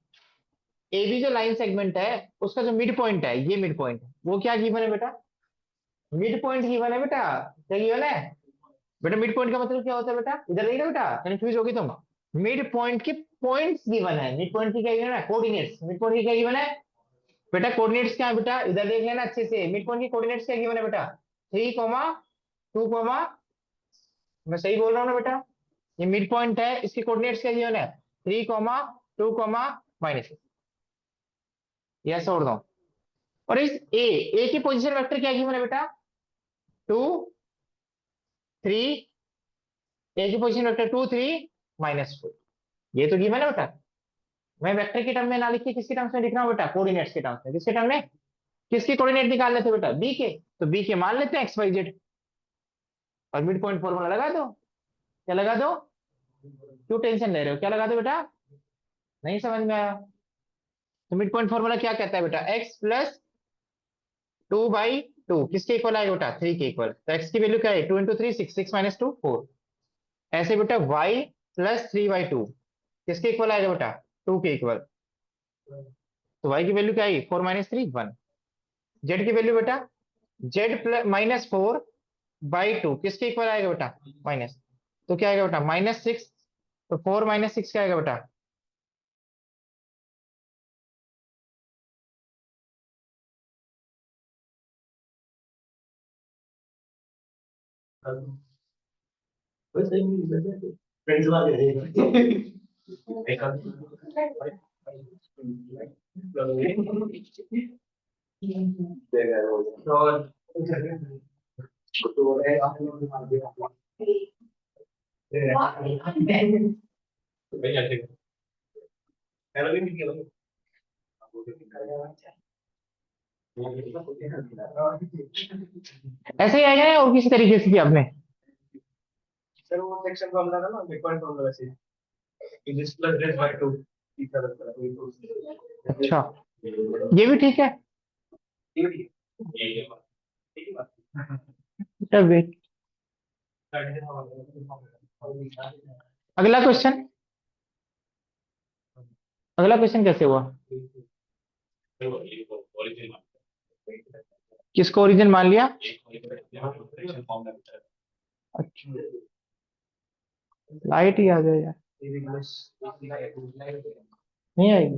A B जो लाइन सेगमेंट है उसका जो मिड पॉइंट है, ये मिड पॉइंट वो क्या गिवन है बेटा? मिड पॉइंट गिवन है बेटा, क्या गिवन है बेटा? मिड पॉइंट का मतलब क्या होता है बेटा? इधर देखना बेटा, कंफ्यूज होगी तुम। मिड पॉइंट के पॉइंट्स गिवन है, मिड पॉइंट की क्या गिवन है? कोऑर्डिनेट्स। मिड पॉइंट की क्या गिवन है बेटा? कोऑर्डिनेट्स क्या है बेटा? इधर देख लेना अच्छे से, मिड पॉइंट की कोऑर्डिनेट्स क्या गिवन है बेटा? 3, 2, मैं सही बोल रहा हूँ ना बेटा? ये मिड पॉइंट है, इसकी कोऑर्डिनेट्स क्या गिवन है? 3, 2, यस और नो। और इस ए की पोजीशन वेक्टर क्या गिवन है बेटा? 2, 3, ए की पोजीशन वेक्टर 2, 3, -4, ये तो गिवन है बेटा। मैं वेक्टर के टर्म में ना लिख के किसके टर्म्स में लिख रहा हूँ बेटा? कोऑर्डिनेट्स के टर्म्स में। किसके टर्म में? किसके कोऑर्डिनेट निकालने थे बेटा? बी के, तो बी के मान लेते हैं एक्स वाई जेड, और मिड पॉइंट फॉर्मूला लगा दो। क्या लगा दो? क्यों टेंशन ले रहे हो? क्या लगा दो बेटा? नहीं समझ में आया? तो मिड पॉइंट फॉर्मूला क्या कहता है बेटा? x + 2/2 किसके इक्वल आएगा बेटा? 3 के इक्वल। तो x की वैल्यू क्या है? 2 × 3 6, 6 - 2 4। ऐसे बेटा y + 3/2 किसके इक्वल आएगा बेटा? 2 के इक्वल। तो y की वैल्यू क्या आई? 4 - 3 1। z की वैल्यू बेटा? z -4/2 किसके इक्वल आएगा बेटा? माइनस, तो क्या आएगा बेटा? -6। तो 4 - 6 क्या आएगा बेटा? ऐसे ही आएगा या और किसी तरीके से किया आपने? सर वो सेक्शन फॉर्मूला था ना, मिडपॉइंट फॉर्मूला से दिस प्लस दिस बाय 2 इस तरह का। अच्छा ये भी ठीक है। वेट, अगला क्वेश्चन, अगला क्वेश्चन कैसे हुआ? किसको ओरिजिन मान लिया? अच्छा लाइट ही आ जाए यार, नहीं आएगी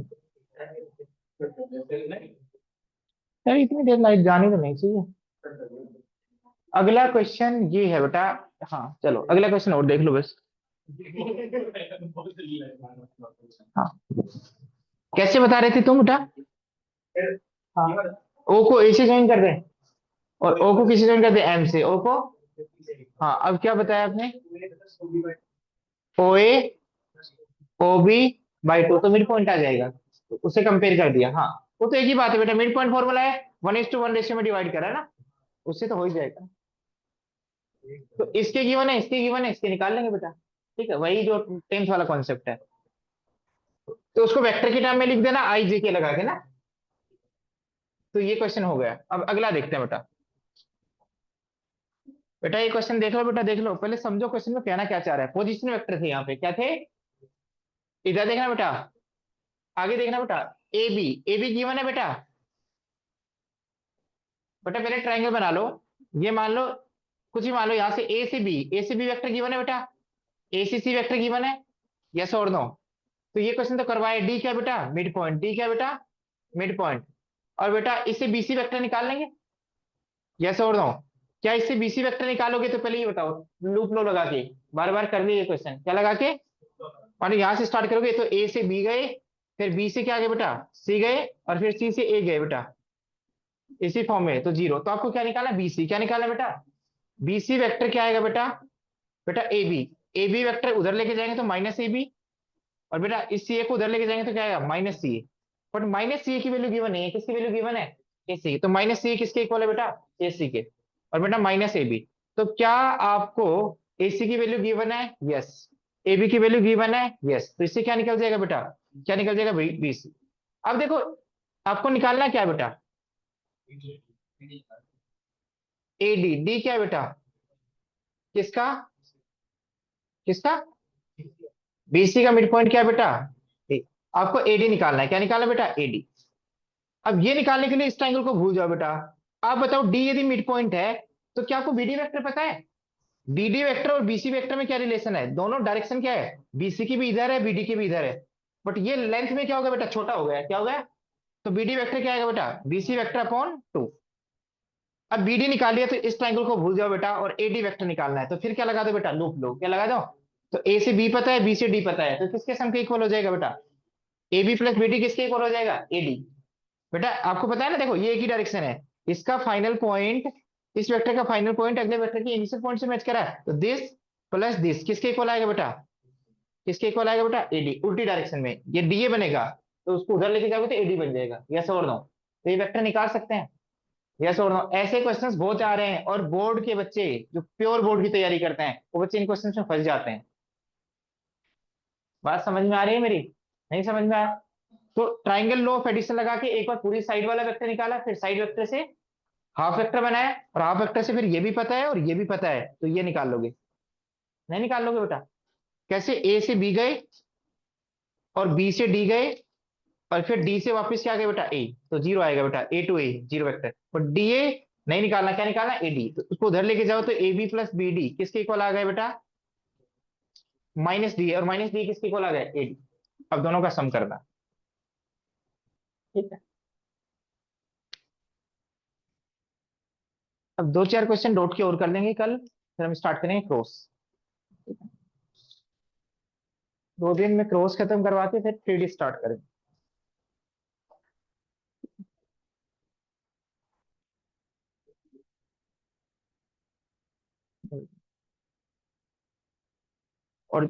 यार, इतनी देर लाइट जानी तो नहीं चाहिए। अगला क्वेश्चन ये है बेटा, हाँ चलो अगला क्वेश्चन और देख लो बस। हाँ कैसे बता रहे थे तुम बेटा? हाँ ओ को ए से ज्वाइन कर दें और ओ को किसी ज्वाइन कर दें? एम से। ओ को, हाँ अब क्या बताया आपने? ओ ए ओ बी/2 तो मिड पॉइंट आ जाएगा, तो उससे कंपेयर कर दिया। हाँ वो तो एक ही बात है बेटा, मिड पॉइंट फॉर्मूला है 1:1 रेशियो में डिवाइड करा है ना, उससे तो हो ही जाएगा। तो इसके गिवन है, इसके गिवन है, इसके निकाल लेंगे बेटा। ठीक है, वही जो 10th वाला कॉन्सेप्ट है। तो उसको वेक्टर के टर्म में लिख देना आई जे के लगा के ना। तो ये क्वेश्चन हो गया। अब अगला देखते हैं बेटा। बेटा ये क्वेश्चन देख लो बेटा, देख लो पहले समझो क्वेश्चन में कहना क्या चाह रहा है। पोजीशन वेक्टर थे यहाँ पे, क्या थे? इधर देखना बेटा, आगे देखना बेटा, ए बी गिवन है बेटा। बेटा पहले ट्रायंगल बना लो, ये मान लो कुछ ही मान लो, यहाँ से ए से बी वेक्टर गिवन है बेटा, ए से सी वेक्टर गिवन है, यस और नो? तो ये क्वेश्चन तो करवाए, डी क्या बेटा? Mid point. डी क्या बेटा? Mid point. और बेटा इससे बीसी वेक्टर निकाल लेंगे, यस और नो? क्या इससे बीसी वेक्टर निकालोगे? तो पहले ये बताओ, लूप लो लगा के, बार बार कर लिए क्वेश्चन, क्या लगा के? और यहाँ से स्टार्ट करोगे तो ए से बी गए, फिर बी से क्या गए बेटा? सी गए, और फिर सी से ए गए बेटा, इसी फॉर्म में तो 0। तो आपको क्या निकालना? बीसी। क्या निकालना बेटा? बीसी वेक्टर क्या आएगा बेटा? बेटा ए बी वेक्टर उधर लेके जाएंगे तो माइनस ए बी, और बेटा इस सी ए को उधर लेके जाएंगे तो क्या आएगा minus C A. But minus C A की वैल्यू गिवन नहीं है, किसकी वैल्यू गिवन है ए सी, तो माइनस सी ए किसके इक्वल है बेटा ए सी के, और बेटा माइनस ए बी। तो क्या आपको ए सी की वैल्यू गिवन है, यस, ए बी की वैल्यू गिवन है, यस, तो इससे क्या निकल जाएगा बेटा, क्या निकल जाएगा बी सी। अब देखो आपको निकालना क्या है बेटा, ए डी, डी क्या है बेटा, किसका, किसका, बीसी का मिड पॉइंट क्या है बेटा ए। आपको एडी निकालना है, क्या निकालना है बेटा एडी। अब ये निकालने के लिए इस ट्रायंगल को भूल जाओ बेटा। आप बताओ डी यदि मिड पॉइंट है तो क्या आपको बीडी वेक्टर पता है, बीडी वेक्टर और बीसी वेक्टर में क्या रिलेशन है, दोनों डायरेक्शन क्या है, बीसी की भी इधर है बीडी की भी इधर है, बट ये लेंथ में क्या हो गया बेटा छोटा हो गया, क्या हो गया, तो बीडी वेक्टर क्या आएगा बेटा बीसी वेक्टर अपॉन 2। अब बीडी निकाल लिया तो इस ट्रायंगल को भूल जाओ बेटा, और एडी वेक्टर निकालना है तो फिर क्या लगा दो बेटा लूप लो, क्या लगा दो, तो ए से बी पता है बी से डी पता है, तो किसके सम के इक्वल हो जाएगा बेटा, A B plus B D किसके इक्वल हो जाएगा एडी। बेटा आपको पता है ना, देखो ये एक ही डायरेक्शन है, इसका फाइनल पॉइंट इस वेक्टर का फाइनल पॉइंट अगले वेक्टर के इनिशियल पॉइंट से मैच करा है, तो दिस प्लस दिस किसके इक्वल आएगा बेटा, किसके इक्वल आएगा बेटा एडी, उल्टी डायरेक्शन में ये डीए बनेगा, तो उसको उधर लेके जाओगे तो एडी बन जाएगा, यस और नो, तो ये वेक्टर निकाल सकते हैं, यस और नो। ऐसे क्वेश्चंस बहुत आ रहे हैं, और बोर्ड के बच्चे जो प्योर बोर्ड की तैयारी करते हैं वो बच्चे इन क्वेश्चंस में फंस जाते हैं। बात समझ में आ रही है मेरी, नहीं समझ में आया, तो ट्राइंगल लो ऑफ एडिशन लगा के एक बार पूरी साइड वाला वेक्टर निकाला, फिर साइड वेक्टर से हाफ वेक्टर बनाया, और हाफ वेक्टर से फिर ये भी पता है और ये भी पता है, तो ये निकाल लोगे, नहीं निकाल लोगे बेटा, कैसे ए से बी गए और बी से डी गए, और फिर डी से वापस क्या आ गया बेटा ए, तो जीरो आएगा बेटा, ए टू ए जीरो वेक्टर, और डी ए नहीं निकालना, क्या निकालना ए डी, तो उसको उधर लेके जाओ तो A B plus B D किसके इक्वल आ गया बेटा माइनस डी, और माइनस डी किसके इक्वल आ गया ए डी। अब दोनों का सम करना, ठीक है। अब दो चार क्वेश्चन डॉट के और कर लेंगे कल, फिर हम स्टार्ट करेंगे क्रॉस। 2 दिन में क्रॉस खत्म करवा के फिर 3D स्टार्ट करेंगे। और